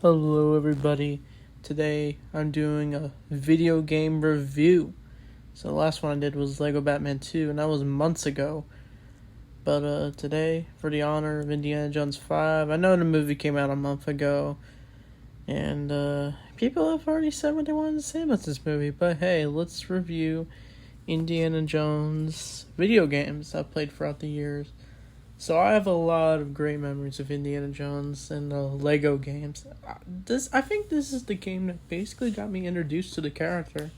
Hello everybody. Today I'm doing a video game review. So the last one I did was Lego Batman 2 and that was months ago. But today, for the honor of Indiana Jones 5, I know the movie came out a month ago and people have already said what they wanted to say about this movie, but hey, let's review Indiana Jones video games I've played throughout the years. So I have a lot of great memories of Indiana Jones and the Lego games. I think this is the game that basically got me introduced to the character,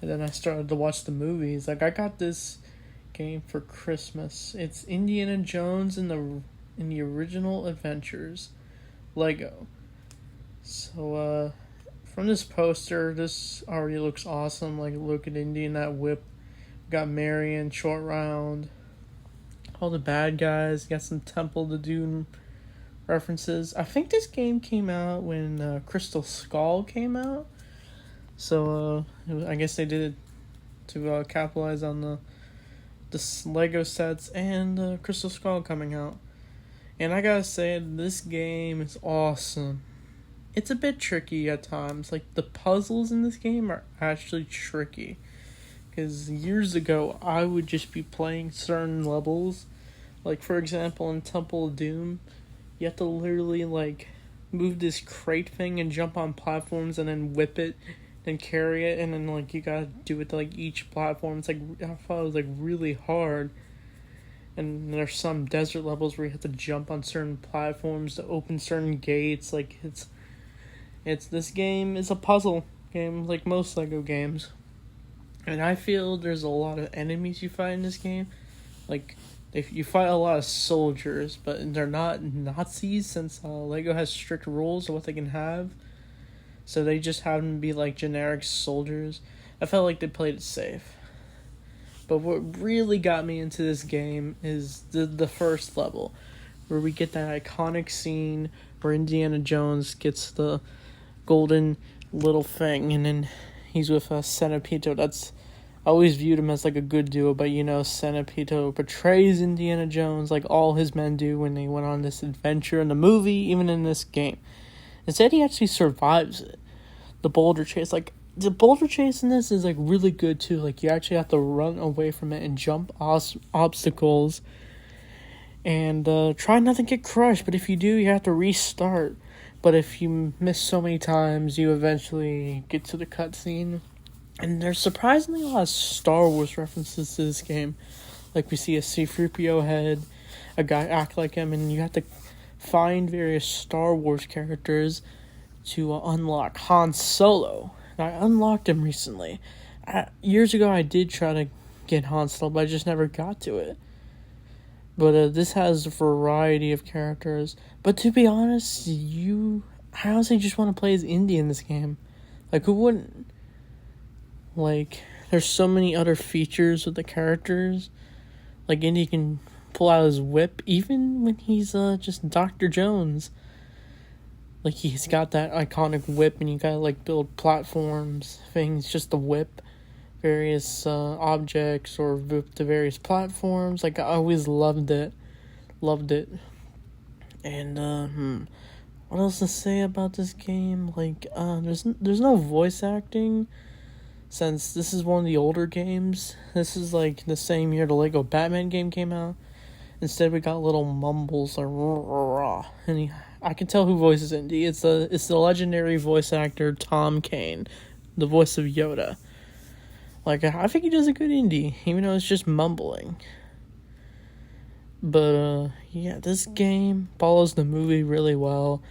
and then I started to watch the movies. Like I got this game for Christmas. It's Indiana Jones in the original Adventures, Lego. So from this poster, this already looks awesome. Like look at Indy in that whip. Got Marion, Short Round, all the bad guys. Got some Temple of Doom references. I think this game came out when Crystal Skull came out. So I guess they did it to capitalize on the Lego sets and Crystal Skull coming out. And I gotta say, this game is awesome. It's a bit tricky at times. Like the puzzles in this game are actually tricky. Because years ago, I would just be playing certain levels. Like, for example, in Temple of Doom, you have to literally, like, move this crate thing and jump on platforms and then whip it and carry it. And then, like, you gotta do it to, like, each platform. It's, like, I thought it was, like, really hard. And there's some desert levels where you have to jump on certain platforms to open certain gates. Like, this game is a puzzle game, like most Lego games. And I feel there's a lot of enemies you fight in this game. Like, you fight a lot of soldiers, but they're not Nazis since Lego has strict rules of what they can have. So they just have them be like generic soldiers. I felt like they played it safe. But what really got me into this game is the first level, where we get that iconic scene where Indiana Jones gets the golden little thing, and then he's with Senapito. I always viewed him as like a good duo, but Senapito betrays Indiana Jones like all his men do when they went on this adventure in the movie, even in this game. Instead, he actually survives it. The boulder chase in this is like really good too. Like you actually have to run away from it and jump obstacles and try not to get crushed. But if you do, you have to restart. But if you miss so many times, you eventually get to the cutscene. And there's surprisingly a lot of Star Wars references to this game. Like we see a C-3PO head, a guy act like him, and you have to find various Star Wars characters to unlock Han Solo. And I unlocked him recently. Years ago I did try to get Han Solo, but I just never got to it. But this has a variety of characters. But to be honest, I honestly just want to play as Indy in this game. Like, who wouldn't? Like, there's so many other features with the characters. Like, Indy can pull out his whip, even when he's just Dr. Jones. Like, he's got that iconic whip, and you gotta, like, build platforms, things, just the whip. Various objects or to various platforms. Like, I always loved it. And what else to say about this game? Like, there's no voice acting, since this is one of the older games. This is like the same year the Lego Batman game came out. Instead, we got little mumbles like rah, rah, rah. And I can tell who voices Indy. It's the legendary voice actor Tom Kane, the voice of Yoda. Like, I think he does a good Indy, even though it's just mumbling. But, yeah, this game follows the movie really well.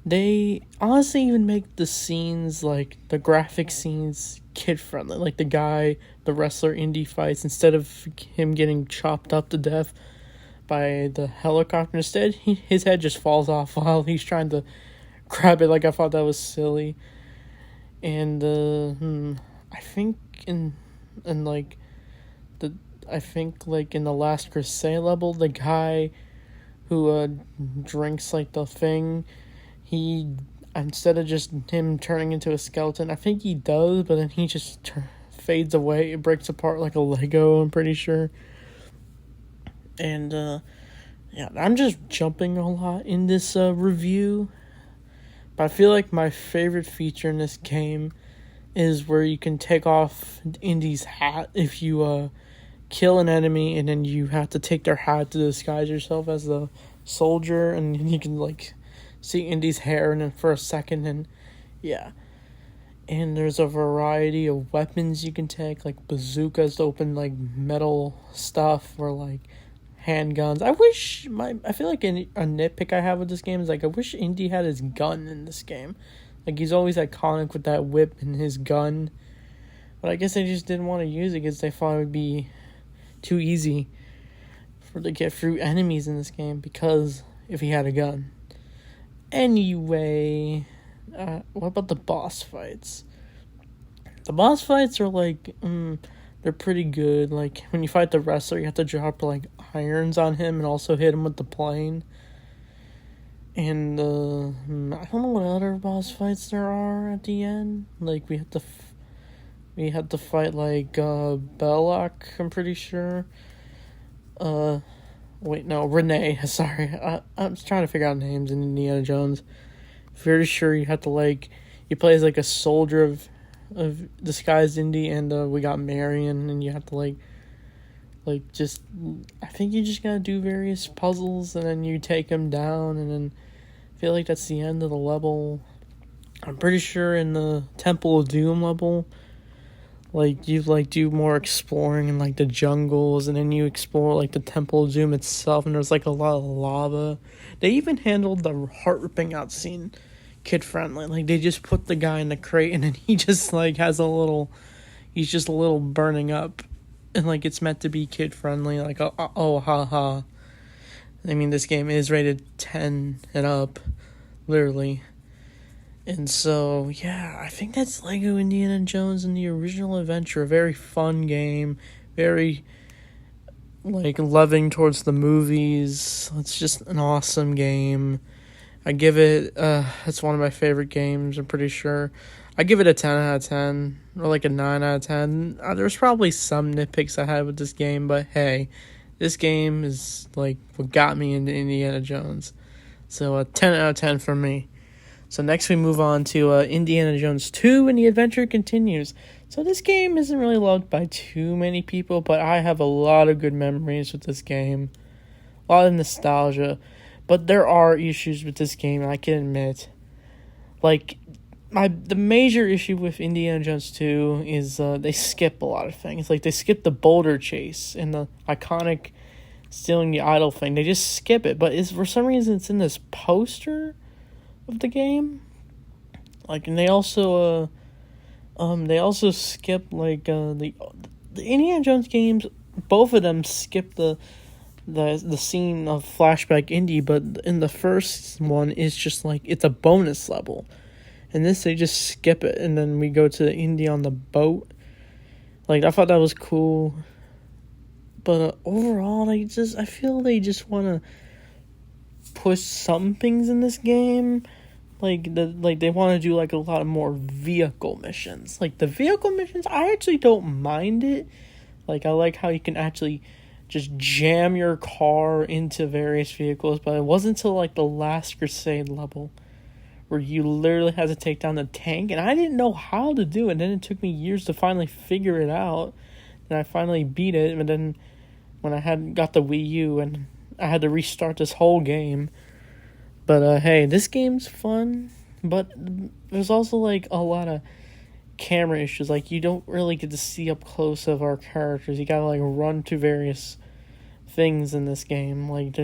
They honestly even make the scenes, like, the graphic scenes, kid-friendly. Like, the wrestler Indy fights, instead of him getting chopped up to death by the helicopter, instead, his head just falls off while he's trying to grab it. Like, I thought that was silly. And, I think in the Last Crusade level, the guy who drinks like the thing, he, instead of just him turning into a skeleton, I think he does, but then he just fades away. It breaks apart like a Lego, I'm pretty sure. And yeah, I'm just jumping a lot in this review, But I feel like my favorite feature in this game is where you can take off Indy's hat if you kill an enemy, and then you have to take their hat to disguise yourself as the soldier, and you can like see Indy's hair and then for a second, and yeah. And there's a variety of weapons you can take, like bazookas to open like metal stuff, or like handguns. I feel like a nitpick I have with this game is like I wish Indy had his gun in this game. Like he's always iconic with that whip and his gun. But I guess they just didn't want to use it because they thought it would be too easy to get through enemies in this game because if he had a gun. Anyway, what about the boss fights? The boss fights are like, they're pretty good. Like when you fight the wrestler, you have to drop like irons on him and also hit him with the plane. And I don't know what other boss fights there are at the end. Like we had to fight like Belloc, I'm pretty sure. Wait, no, Renee. Sorry, I'm trying to figure out names in Indiana Jones. Pretty sure you have to like you play as like a soldier of disguised Indy, and we got Marion, and you have to like just I think you just gotta do various puzzles, and then you take him down, and then I feel like that's the end of the level. I'm pretty sure in the Temple of Doom level, like you like do more exploring in like the jungles, and then you explore like the Temple of Doom itself, and there's like a lot of lava. They even handled the heart ripping out scene kid friendly. Like they just put the guy in the crate, and then he just like he's just a little burning up, and like it's meant to be kid friendly. Like oh haha. I mean, this game is rated 10 and up, literally. And so, yeah, I think that's Lego Indiana Jones and the Original Adventure. A very fun game, very, like, loving towards the movies. It's just an awesome game. I give it, it's one of my favorite games, I'm pretty sure. I give it a 10 out of 10, or like a 9 out of 10. There's probably some nitpicks I had with this game, but hey, this game is, like, what got me into Indiana Jones. So, a 10 out of 10 for me. So, next we move on to Indiana Jones 2, and the adventure continues. So, this game isn't really loved by too many people, but I have a lot of good memories with this game. A lot of nostalgia. But there are issues with this game, I can admit. Like, the major issue with Indiana Jones 2 is they skip a lot of things. Like, they skip the boulder chase and the iconic stealing the idol thing. They just skip it. But for some reason, it's in this poster of the game. Like, and they also skip, like, the Indiana Jones games, both of them skip the scene of Flashback Indy, but in the first one, it's just, like, it's a bonus level. And this, they just skip it, and then we go to Indy on the boat. Like, I thought that was cool. But overall, I feel they just want to push some things in this game. Like, they want to do, like, a lot of more vehicle missions. Like, the vehicle missions, I actually don't mind it. Like, I like how you can actually just jam your car into various vehicles. But it wasn't until, like, the Last Crusade level where you literally had to take down the tank, and I didn't know how to do it. And then it took me years to finally figure it out, and I finally beat it. And then when I got the Wii U, and I had to restart this whole game. But hey, this game's fun, but there's also like a lot of camera issues. Like, you don't really get to see up close of our characters. You gotta like run to various things in this game. Like,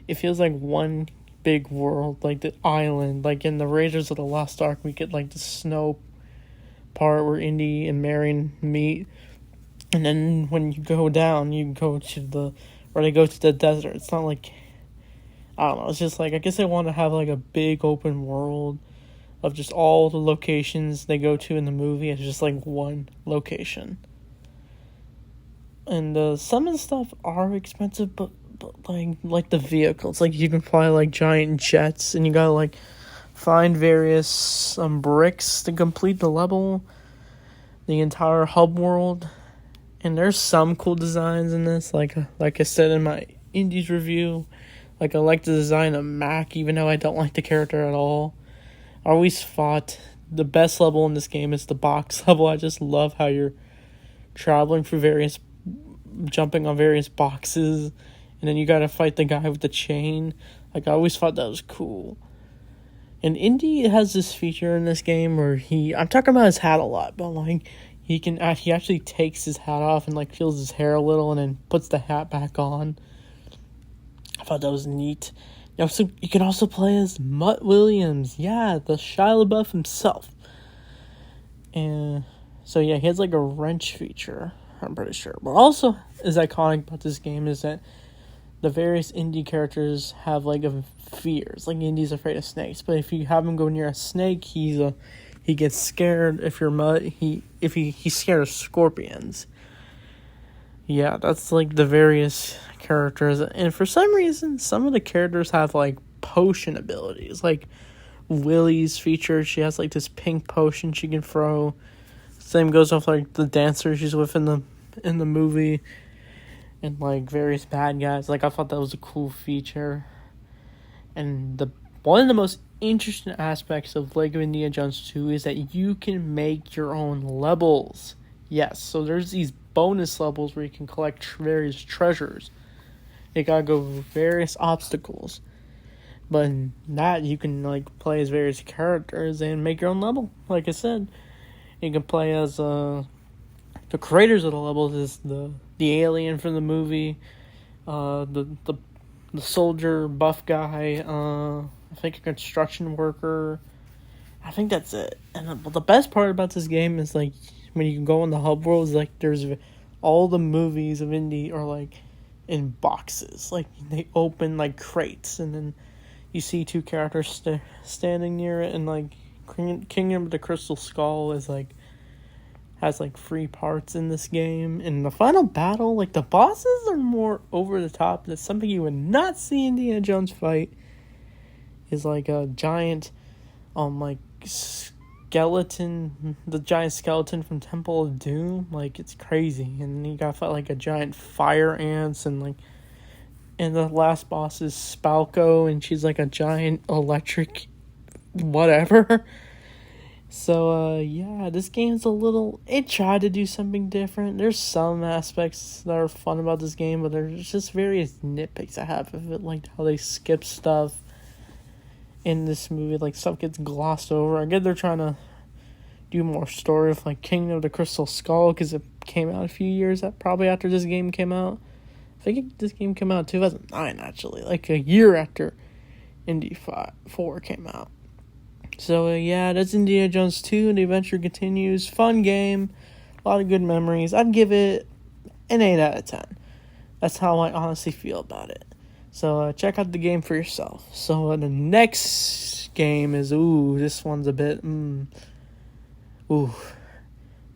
it feels like one big world, like the island. Like in the Raiders of the Lost Ark, we get like the snow part where Indy and Marion meet, and then when you go down, you go to they go to the desert. It's not like, I don't know, it's just like, I guess they want to have like a big open world of just all the locations they go to in the movie. It's just like one location. And some of the stuff are expensive, but like the vehicles, like you can fly like giant jets, and you gotta like find various bricks to complete the level, the entire hub world. And there's some cool designs in this, like I said in my Indies review. Like, I like the design of Mac, even though I don't like the character at all. I always fought the best level in this game is the box level. I just love how you're traveling through jumping on various boxes, and then you gotta fight the guy with the chain. Like, I always thought that was cool. And Indy has this feature in this game where I'm talking about his hat a lot, but like, he actually takes his hat off and like peels his hair a little and then puts the hat back on. I thought that was neat. You can also play as Mutt Williams. Yeah, the Shia LaBeouf himself. And so yeah, he has like a wrench feature, I'm pretty sure. But also is iconic about this game is that the various Indy characters have like fears. Like, Indy's afraid of snakes, but if you have him go near a snake, he gets scared. If you're Mutt, he's scared of scorpions. Yeah, that's like the various characters, and for some reason, some of the characters have like potion abilities. Like Willie's feature, she has like this pink potion she can throw. Same goes with like the dancer she's with in the movie, and like various bad guys. Like, I thought that was a cool feature. And one of the most interesting aspects of Lego Indiana Jones 2 is that you can make your own levels. Yes, so there's these bonus levels where you can collect various treasures. You gotta go various obstacles. But in that, you can like play as various characters and make your own level. Like I said, you can play as the creators of the levels is the alien from the movie, the soldier buff guy, I think a construction worker. I think that's it. And the best part about this game is like when you can go in the hub world, is like there's all the movies of Indy are like in boxes. Like, they open like crates, and then you see two characters standing near it, and like Kingdom of the Crystal Skull is like has like 3 parts in this game. And the final battle, like, the bosses are more over the top. That's something you would not see Indiana Jones fight. Is like a giant like skeleton, the giant skeleton from Temple of Doom. Like, it's crazy. And you gotta fight like a giant fire ants, and like, and the last boss is Spalko, and she's like a giant electric whatever. So, yeah, this game's it tried to do something different. There's some aspects that are fun about this game, but there's just various nitpicks I have of it, like how they skip stuff in this movie. Like, stuff gets glossed over. I get they're trying to do more story with, like, Kingdom of the Crystal Skull, because it came out a few years probably after this game came out. I think this game came out in 2009, actually, like a year after Indy 4 came out. So, yeah, that's Indiana Jones 2, and the adventure continues. Fun game. A lot of good memories. I'd give it an 8 out of 10. That's how I honestly feel about it. So, check out the game for yourself. So, the next game is, this one's a bit, here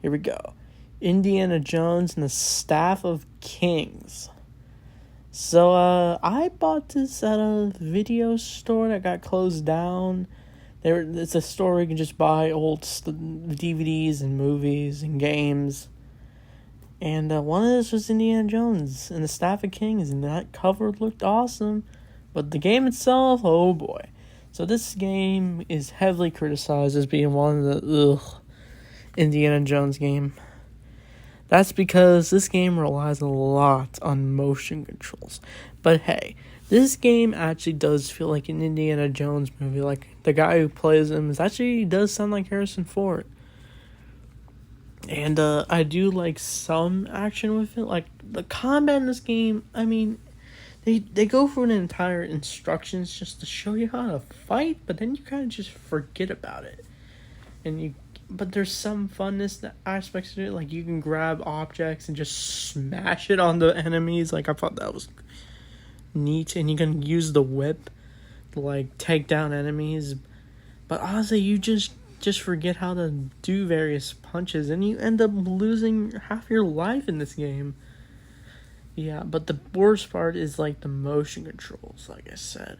we go. Indiana Jones and the Staff of Kings. So, I bought this at a video store that got closed down. It's a store where you can just buy old DVDs and movies and games. And one of those was Indiana Jones and the Staff of Kings, and that cover looked awesome. But the game itself, oh boy. So this game is heavily criticized as being one of the Indiana Jones game. That's because this game relies a lot on motion controls. But hey, this game actually does feel like an Indiana Jones movie. Like, the guy who plays him does sound like Harrison Ford. And I do like some action with it. Like, the combat in this game, I mean, they go for an entire instructions just to show you how to fight, but then you kind of just forget about it. But there's some funness aspects to it. Like, you can grab objects and just smash it on the enemies. Like, I thought that was neat. And you can use the whip to, like, take down enemies. But honestly, you just forget how to do various punches, and you end up losing half your life in this game. Yeah, but the worst part is, like, the motion controls, like I said.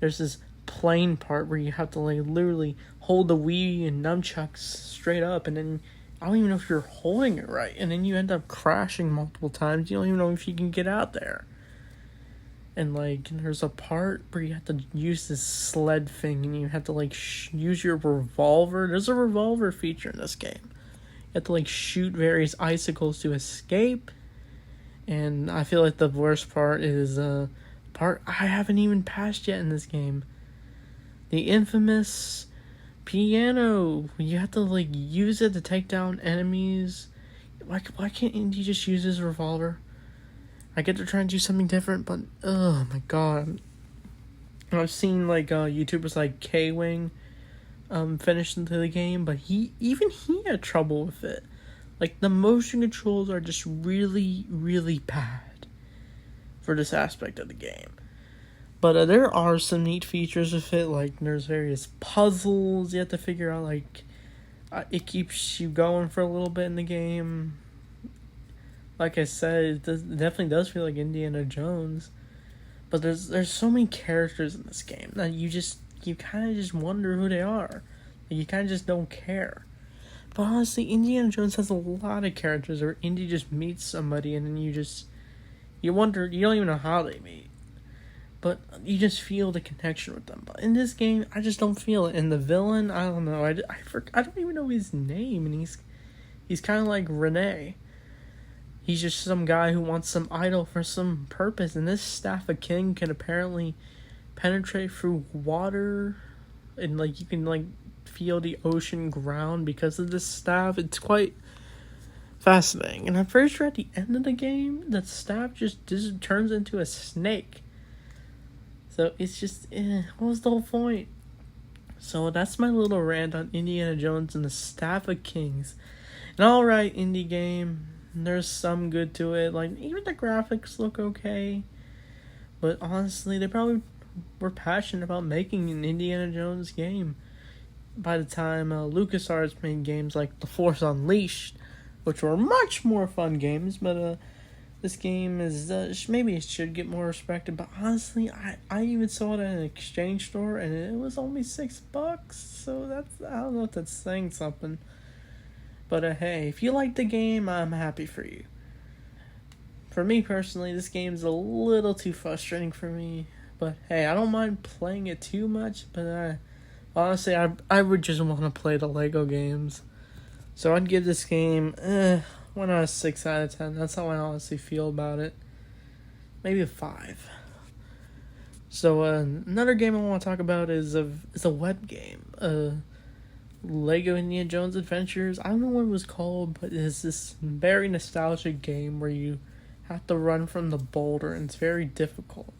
There's this plane part where you have to, like, literally hold the Wii and nunchucks straight up, and then I don't even know if you're holding it right, and then you end up crashing multiple times. You don't even know if you can get out there. And, like, there's a part where you have to use this sled thing, and you have to, like, use your revolver. There's a revolver feature in this game. You have to, like, shoot various icicles to escape. And I feel like the worst part is part I haven't even passed yet in this game. The infamous piano. You have to, like, use it to take down enemies. Why can't Indy just use his revolver? I get to try and do something different, but oh my god. I've seen, like, YouTubers like K-Wing finish into the game, but he had trouble with it. Like, the motion controls are just really, really bad for this aspect of the game. But there are some neat features with it, like there's various puzzles you have to figure out, like, it keeps you going for a little bit in the game. Like I said, it definitely does feel like Indiana Jones. But there's so many characters in this game that you kind of just wonder who they are. Like, you kind of just don't care. But honestly, Indiana Jones has a lot of characters where Indy just meets somebody and then you wonder, you don't even know how they meet. But you just feel the connection with them. But in this game, I just don't feel it. And the villain, I don't know. I don't even know his name. And he's kind of like Rene. He's just some guy who wants some idol for some purpose. And this Staff of King can apparently penetrate through water. And, like, you can, like, feel the ocean ground because of this staff. It's quite fascinating. And I'm pretty sure at the end of the game, that staff just turns into a snake. So it's just, what was the whole point? So that's my little rant on Indiana Jones and the Staff of Kings. An alright indie game. There's some good to it. Like, even the graphics look okay. But honestly, they probably were passionate about making an Indiana Jones game by the time LucasArts made games like The Force Unleashed, which were much more fun games. But this game is, maybe it should get more respected. But honestly, I even saw it at an exchange store, and it was only $6. So that's, I don't know if that's saying something. But hey, if you like the game, I'm happy for you. For me personally, this game's a little too frustrating for me. But hey, I don't mind playing it too much. But honestly, I would just want to play the Lego games. So I'd give this game 1 out of 6 out of 10. That's how I honestly feel about it. Maybe a 5. So another game I want to talk about is a web game. Lego Indiana Jones Adventures. I don't know what it was called, but it's this very nostalgic game where you have to run from the boulder, and it's very difficult.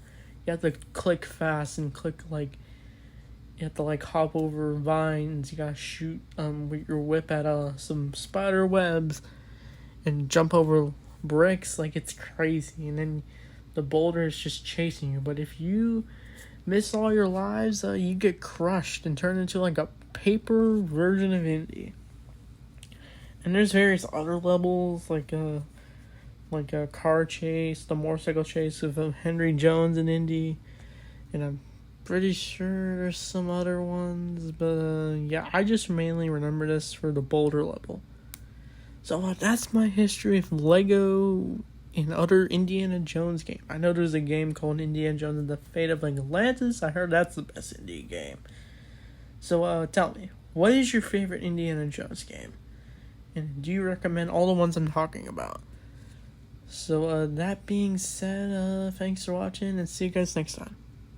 You have to click fast and click, like, you have to, like, hop over vines. You gotta shoot with your whip at some spider webs and jump over bricks like it's crazy. And then the boulder is just chasing you. But if you miss all your lives, you get crushed and turn into, like, a paper version of Indy. And there's various other levels, like a car chase, the motorcycle chase of Henry Jones and Indy. And I'm pretty sure there's some other ones, but yeah, I just mainly remember this for the boulder level. So that's my history of Lego and other Indiana Jones game. I know there's a game called Indiana Jones and the Fate of Atlantis. I heard that's the best indie game. So tell me, what is your favorite Indiana Jones game? And do you recommend all the ones I'm talking about? So that being said, thanks for watching, and see you guys next time.